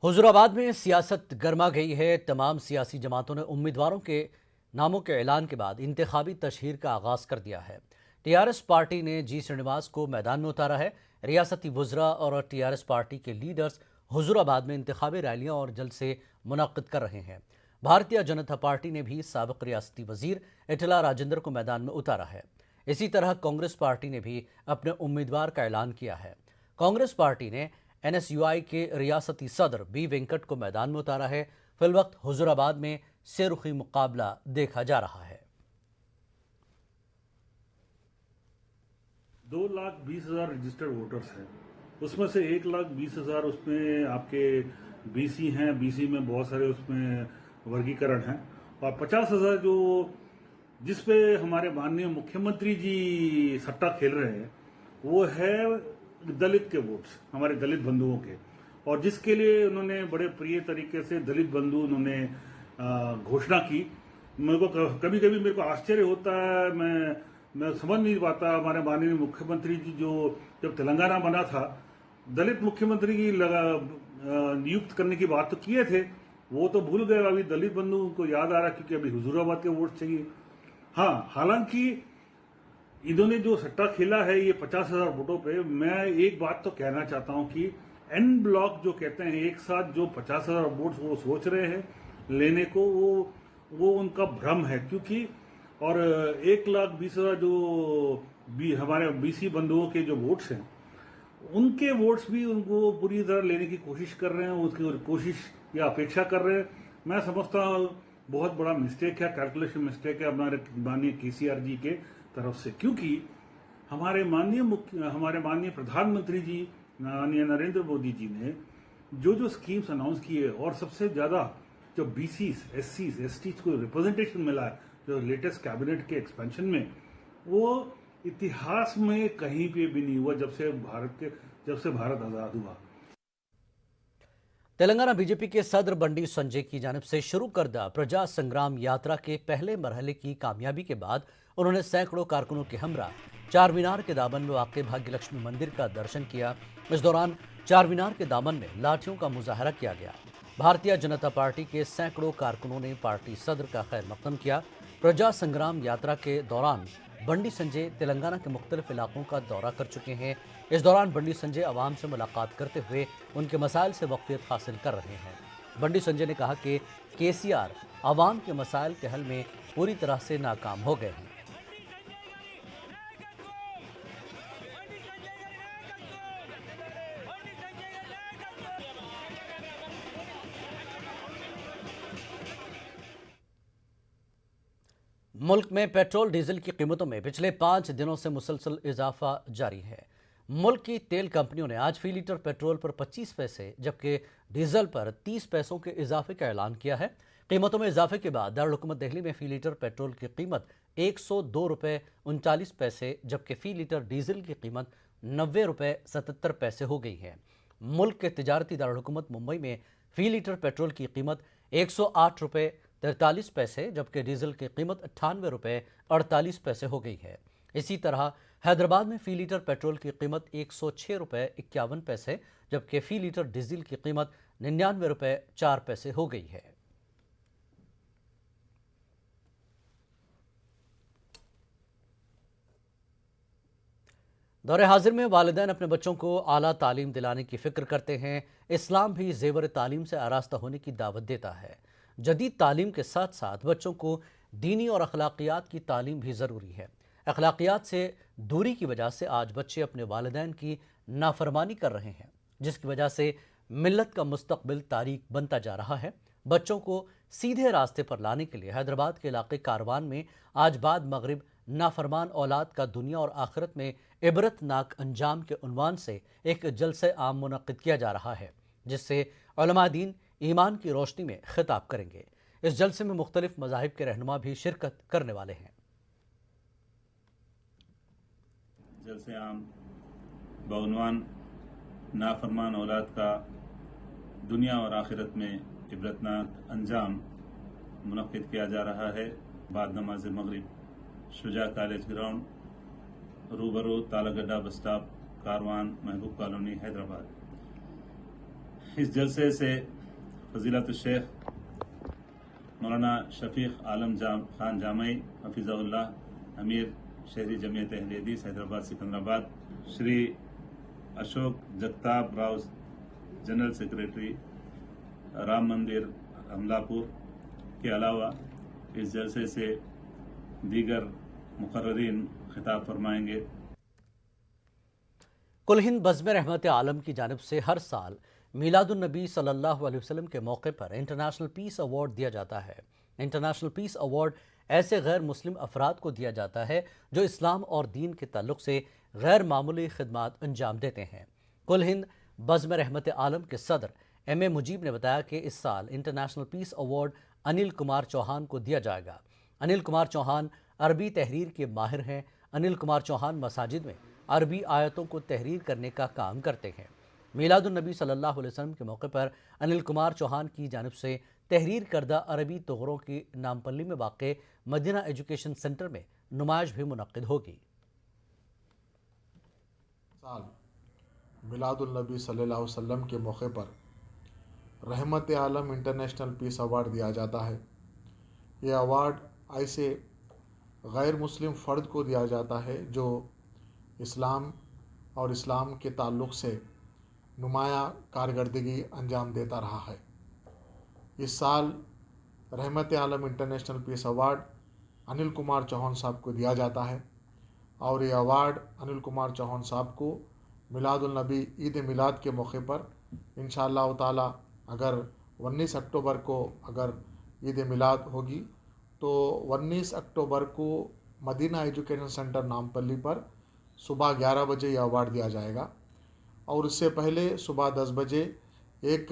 हुजूराबाद में सियासत गर्मा गई है। तमाम सियासी जमातों ने उम्मीदवारों के नामों के ऐलान के बाद इंतखाबी तशहीर का आगाज कर दिया है। टीआरएस पार्टी ने जी श्रीनिवास को मैदान में उतारा है। रियासती वुज़रा और टीआरएस पार्टी के लीडर्स हुजूराबाद में इंतखाबी रैलियां और जलसे मुनक्किद कर रहे हैं। भारतीय जनता पार्टी ने भी साबिक रियासती वजीर इटला राजेंद्र को मैदान में उतारा है। इसी तरह कांग्रेस पार्टी ने भी अपने उम्मीदवार का ऐलान किया है। कांग्रेस पार्टी ने एनएसयूआई के रियासती सदर बी वेंकट को मैदान में उतारा है। फिलवक्त हुजूराबाद में सेरुखी मुकाबला देखा जा रहा है। 2,20,000 रजिस्टर्ड वोटर्स हैं, उसमें से 1,20,000 उसमें आपके बीसी हैं। बीसी में बहुत सारे उसमें वर्गीकरण हैं और 50,000 जो जिस पे हमारे माननीय मुख्यमंत्री जी सट्टा खेल रहे हैं वो है दलित के वोट्स, हमारे दलित बंधुओं के, और जिसके लिए उन्होंने बड़े प्रिय तरीके से दलित बंधु उन्होंने घोषणा की। मेरे को कभी कभी मेरे को आश्चर्य होता है, मैं समझ नहीं पाता। हमारे माननीय मुख्यमंत्री जी जो जब तेलंगाना बना था, दलित मुख्यमंत्री की नियुक्त करने की बात तो किए थे, वो तो भूल गए। अभी दलित बंधु को याद आ रहा क्योंकि अभी हुजूराबाद के वोट चाहिए। हाँ, हालांकि इन्होंने जो सट्टा खेला है ये 50,000 वोटों पे, मैं एक बात तो कहना चाहता हूं कि एन ब्लॉक जो कहते हैं एक साथ जो 50,000 वोट वो सोच रहे हैं लेने को, वो उनका भ्रम है। क्योंकि और 1,20,000 जो हमारे बीसी बंधुओं के जो वोट्स हैं, उनके वोट्स भी उनको पूरी तरह लेने की कोशिश कर रहे हैं, उसकी कोशिश या अपेक्षा कर रहे हैं। मैं समझता हूँ बहुत बड़ा मिस्टेक है, कैलकुलेशन मिस्टेक है हमारे माननीय केसीआर जी के तरफ से। क्योंकि हमारे माननीय प्रधानमंत्री जी माननीय नरेंद्र मोदी जी ने जो स्कीम्स अनाउंस की है, और सबसे ज्यादा जो बीसीस, एससीस, एसटीज को रिप्रेजेंटेशन मिला है जो लेटेस्ट कैबिनेट के एक्सपेंशन में, वो इतिहास में कहीं पे भी नहीं हुआ जब से भारत आजाद हुआ। तेलंगाना बीजेपी के सदर बंडी संजय की जानिब से शुरू करदा प्रजा संग्राम यात्रा के पहले मरहले की कामयाबी के बाद उन्होंने सैकड़ों कारकुनों के हमरा चार मीनार के दामन में वाक़ भाग्य लक्ष्मी मंदिर का दर्शन किया। इस दौरान चार मीनार के दामन में लाठियों का मुजाहरा किया गया। भारतीय जनता पार्टी के सैकड़ों कारकुनों ने पार्टी सदर का खैर मकदम किया। प्रजा संग्राम यात्रा के दौरान बंडी संजय तेलंगाना के मुख्तलिफ इलाकों का दौरा कर चुके हैं। इस दौरान बंडी संजय आवाम से मुलाकात करते हुए उनके मसाइल से वाक़फ़ियत हासिल कर रहे हैं। बंडी संजय ने कहा कि केसीआर आवाम के मसाइल के हल में पूरी तरह से नाकाम हो गए हैं। मुल्क में पेट्रोल डीजल की कीमतों में पिछले 5 दिनों से मुसलसल इजाफा जारी है। मुल्क की तेल कंपनियों ने आज फी लीटर पेट्रोल पर 25 पैसे जबकि डीजल पर 30 पैसों के इजाफे का ऐलान किया है। कीमतों में इजाफे के बाद दारुल हुकूमत दिल्ली में फी लीटर पेट्रोल की कीमत 102 रुपये 39 पैसे जबकि फी लीटर डीजल की कीमत 90 रुपये 77 पैसे हो गई है। मुल्क के तिजारती दारुल हुकूमत मुंबई में फी लीटर पेट्रोल की कीमत 108 रुपये 43 पैसे जबकि डीजल की कीमत 98 रुपये 48 पैसे हो गई है। इसी तरह हैदराबाद में फी लीटर पेट्रोल की कीमत 106 रुपये 51 पैसे जबकि फी लीटर डीजल की कीमत 99 रुपये 4 पैसे हो गई है। दौरे हाजिर में वालिदैन अपने बच्चों को आला तालीम दिलाने की फिक्र करते हैं। इस्लाम भी जेवर तालीम से आरास्ता होने की दावत देता है। जदीद तालीम के साथ साथ बच्चों को दीनी और अखलाकियात की तालीम भी ज़रूरी है। अखलाकियात से दूरी की वजह से आज बच्चे अपने वालिदैन की नाफरमानी कर रहे हैं, जिसकी वजह से मिल्लत का मुस्तकबिल तारीक बनता जा रहा है। बच्चों को सीधे रास्ते पर लाने के लिए हैदराबाद के इलाके कारवान में आज बाद मगरिब नाफरमान औलाद का दुनिया और आखिरत में इबरतनाक अंजाम के उन्वान से एक जलसे आम मुनक्किद किया जा रहा है, जिससे उलमा दीन ईमान की रोशनी में खिताब करेंगे। इस जलसे में मुख्तलिफ मज़ाहिब के रहनुमा भी शिरकत करने वाले हैं। जलसे आम बउनवान नाफरमान औलाद का दुनिया और आखिरत में इबरतनाक अंजाम मुनक्किद किया जा रहा है। बाद नमाज मगरिब शुजा कॉलेज ग्राउंड, रूबरू तालागड्डा बस स्टॉप, कारवान, महबूब कॉलोनी, हैदराबाद। इस जलसे से फजीलत शेख मौलाना शफीक आलम खान जामई हफिज़हुल्लाह अमीर शहरी जमीयत अहले हदीस हैदराबाद सिकंदराबाद, श्री अशोक जगताप राव जनरल सेक्रेटरी राम मंदिर अमलापुर के अलावा इस जलसे से दीगर मुकर्ररीन खिताब फरमाएंगे। कुल हिंद बज़्म रहमत आलम की जानिब से हर साल मीलादुन नबी सल्लल्लाहु अलैहि वसल्लम के मौके पर इंटरनेशनल पीस अवार्ड दिया जाता है। इंटरनेशनल पीस अवार्ड ऐसे गैर मुस्लिम अफराद को दिया जाता है जो इस्लाम और दीन के ताल्लुक से गैर मामूली खिदमात अंजाम देते हैं। कुल हिंद बज़्म रहमत आलम के सदर M.A. मुजीब ने बताया कि इस साल international peace award Anil Kumar Chauhan को दिया जाएगा। अनिल कुमार चौहान अरबी तहरीर के माहिर हैं। अनिल कुमार चौहान मसाजिद में अरबी आयतों को तहरीर करने का काम करते हैं। मीलादुन नबी सल्लल्लाहु अलैहि वसल्लम के मौके पर अनिल कुमार चौहान की जानिब से तहरीर करदा अरबी तोहरों की नामपल्ली में वाक़े मदीना एजुकेशन सेंटर में नुमाइश भी मुनक्किद होगी। साल मिलादुल नबी सल्लल्लाहु अलैहि वसल्लम के मौके पर रहमत आलम इंटरनेशनल पीस अवार्ड दिया जाता है। ये अवार्ड ऐसे गैर मुस्लिम फ़र्द को दिया जाता है जो इस्लाम और इस्लाम के ताल्लुक़ से नुमाया कारकर्दगी अंजाम देता रहा है। इस साल Rahmat Alam international peace award Anil Kumar Chauhan sahab को दिया जाता है और ये अवार्ड अनिल कुमार चौहान साहब को मिलादुल नबी ईद मिलाद के मौके पर इंशाअल्लाह ताला अगर 19 अक्टूबर को अगर ईद मिलाद होगी तो 19 अक्टूबर को मदीना एजुकेशन सेंटर नामपल्ली पर सुबह 11 बजे यह अवार्ड दिया जाएगा और इससे पहले सुबह 10 बजे एक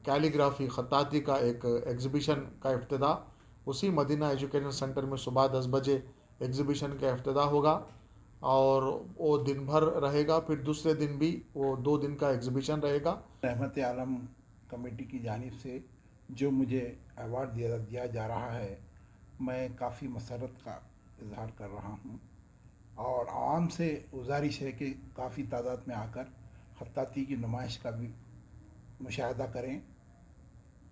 कैलीग्राफी ख़त्ताती का एक एग्ज़िबिशन का इफ्तिताह उसी मदीना एजुकेशन सेंटर में सुबह 10 बजे एग्ज़िबिशन का इफ्तिताह होगा और वो दिन भर रहेगा। फिर दूसरे दिन भी वो 2 दिन का एग्ज़िबिशन रहेगा। रहमत आलम कमेटी की जानिब से जो मुझे अवार्ड दिया जा रहा है, मैं काफ़ी मसरत का इजहार कर रहा हूँ और आवाम से गुजारिश है कि काफ़ी तादाद में आकर खत्ताती की नुमाइश का भी मुशाहिदा करें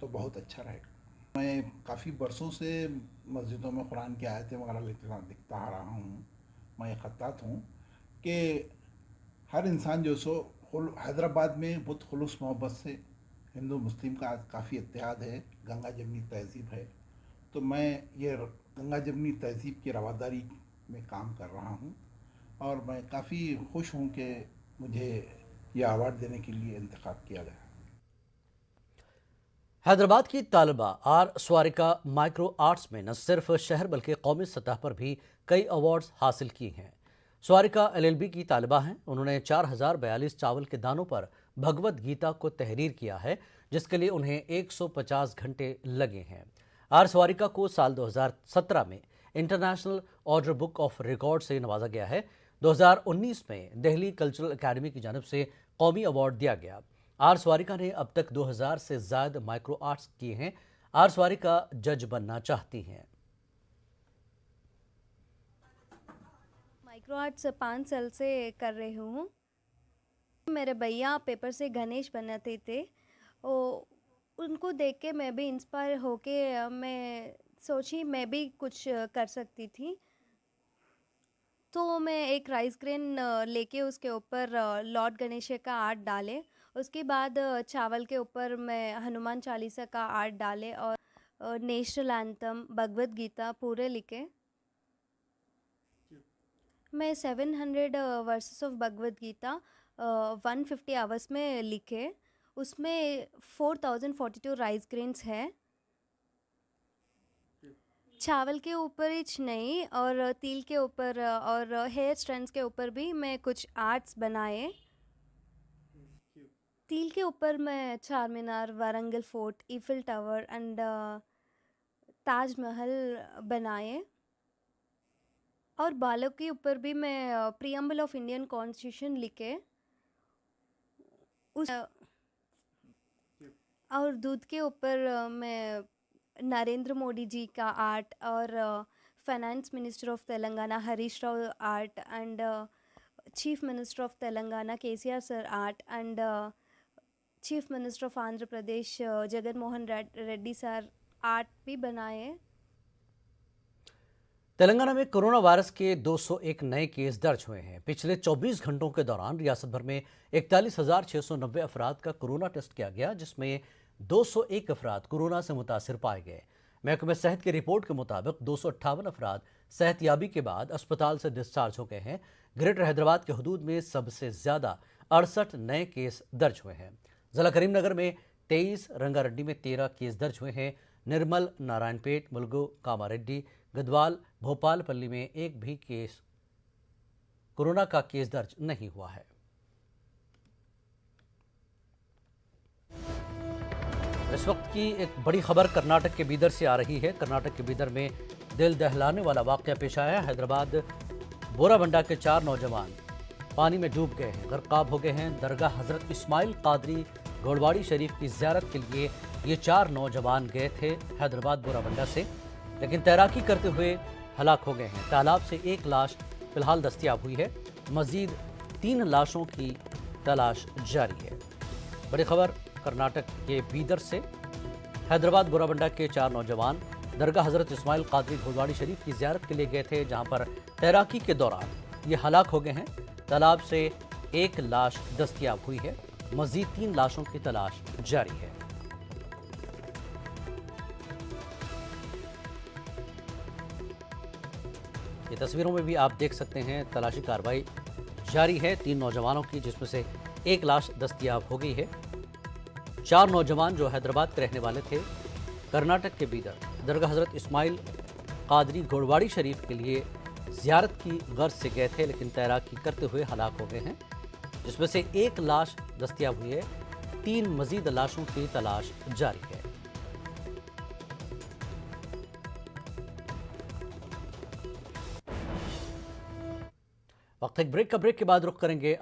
तो बहुत अच्छा रहेगा। मैं काफ़ी बरसों से मस्जिदों में कुरान की आयतें वगैरह लिखता आ रहा हूँ। मैं एक खत्तात हूँ कि हर इंसान जो सो हैदराबाद में बहुत खुलूस मोहब्बत से हिंदू मुस्लिम का काफ़ी इत्तेहाद है, गंगा जमनी तहज़ीब है, तो मैं ये गंगा जमनी तहज़ीब की रवादारी में काम कर रहा हूँ और मैं काफ़ी खुश हूँ कि मुझे यह अवार्ड देने के लिए इंतखाब किया गया। हैदराबाद की तालिबा आर स्वारिका माइक्रो आर्ट्स में न सिर्फ शहर बल्कि कौमी सतह पर भी कई अवार्ड्स हासिल किए हैं। स्वारिका LLB की तालिबा हैं। उन्होंने 4042 चावल के दानों पर भगवत गीता को तहरीर किया है जिसके लिए उन्हें 150 घंटे लगे हैं। आर स्वारिका को साल 2017 में international order book of record से नवाजा गया है। 2019 में दिल्ली कल्चरल एकेडमी की जानिब से कौमी अवार्ड दिया गया। आर स्वारिका ने अब तक 2000 से ज़्यादा माइक्रो आर्ट्स किए हैं। आर स्वारिका जज बनना चाहती हैं। माइक्रो आर्ट्स 5 साल से कर रही हूँ। मेरे भैया पेपर से गणेश बनाते थे, उनको देख के मैं भी इंस्पायर होके मैं सोची मैं भी कुछ कर सकती थी। तो मैं एक राइस ग्रेन लेके उसके ऊपर लॉर्ड गणेश का आर्ट डाले। उसके बाद चावल के ऊपर मैं हनुमान चालीसा का आर्ट डाले और नेशनल एंथम भगवत गीता पूरे लिखे। मैं 700 verses of Bhagavad Gita 150 hours में लिखे। उसमें 4042 राइस ग्रेन्स है। चावल के ऊपर ही नहीं और तिल के ऊपर और हेयर स्ट्रैंड्स के ऊपर भी मैं कुछ आर्ट्स बनाए। तिल के ऊपर मैं Charminar, Warangal fort, Eiffel Tower and Taj Mahal बनाए। और बालों के ऊपर भी मैं प्रीएम्बल ऑफ इंडियन कॉन्स्टिट्यूशन लिखे। और दूध के ऊपर मैं नरेंद्र मोदी जी का आर्ट और finance minister of Telangana Harish Rao art and chief minister of Telangana KCR sir art and chief minister of Andhra Pradesh Jagan Mohan Reddy sir art भी बनाए हैं। तेलंगाना में कोरोना वायरस के 201 नए केस दर्ज हुए हैं। पिछले 24 घंटों के दौरान रियासत भर में 41,690 अफराद का कोरोना टेस्ट किया गया, जिसमें 201 अफराद कोरोना से मुतासिर पाए गए। महकमे सेहत की रिपोर्ट के मुताबिक 258 अफराद सेहतयाबी के बाद अस्पताल से डिस्चार्ज हो गए हैं। ग्रेटर हैदराबाद के हदूद में सबसे ज्यादा 68 नए केस दर्ज हुए हैं। जिला करीमनगर में 23, रंगारेड्डी में 13 केस दर्ज हुए हैं। निर्मल, नारायणपेट, मुलुगु, कामारेड्डी, गदवाल, भोपालपल्ली में एक भी केस कोरोना का केस दर्ज नहीं हुआ है। इस वक्त की एक बड़ी खबर कर्नाटक के बीदर से आ रही है। कर्नाटक के बीदर में दिल दहलाने वाला वाकया पेश आया है। हैदराबाद बोराबंडा के 4 नौजवान पानी में डूब गए हैं, गर्काब हो गए हैं। दरगाह हजरत इस्माइल कादरी घोड़वाड़ी शरीफ की ज़ियारत के लिए ये 4 नौजवान गए थे हैदराबाद बोराबंडा से, लेकिन तैराकी करते हुए हलाक हो गए हैं। तालाब से एक लाश फिलहाल दस्तयाब हुई है। मजीद 3 लाशों की तलाश जारी है। बड़ी खबर कर्नाटक के बीदर से। हैदराबाद बोराबंडा के 4 नौजवान दरगाह हजरत इस्माइल कादरी घोड़वाड़ी शरीफ की ज़ियारत के लिए गए थे, जहां पर तैराकी के दौरान ये हलाक हो गए हैं। तालाब से एक लाश दस्तयाब हुई है। मजीद 3 लाशों की तलाश जारी है। ये तस्वीरों में भी आप देख सकते हैं तलाशी कार्रवाई जारी है 3 नौजवानों की, जिसमें से एक लाश दस्तयाब हो गई है। 4 नौजवान जो हैदराबाद के रहने वाले थे, कर्नाटक के बीदर दरगाह हजरत इस्माइल कादरी घोड़वाड़ी शरीफ के लिए ज़ियारत की गर्ज से गए थे, लेकिन तैराकी करते हुए हलाक हो गए हैं, जिसमें से एक लाश दस्तयाब हुई है। 3 मजीद लाशों की तलाश जारी है। वक्त एक ब्रेक के बाद रुख करेंगे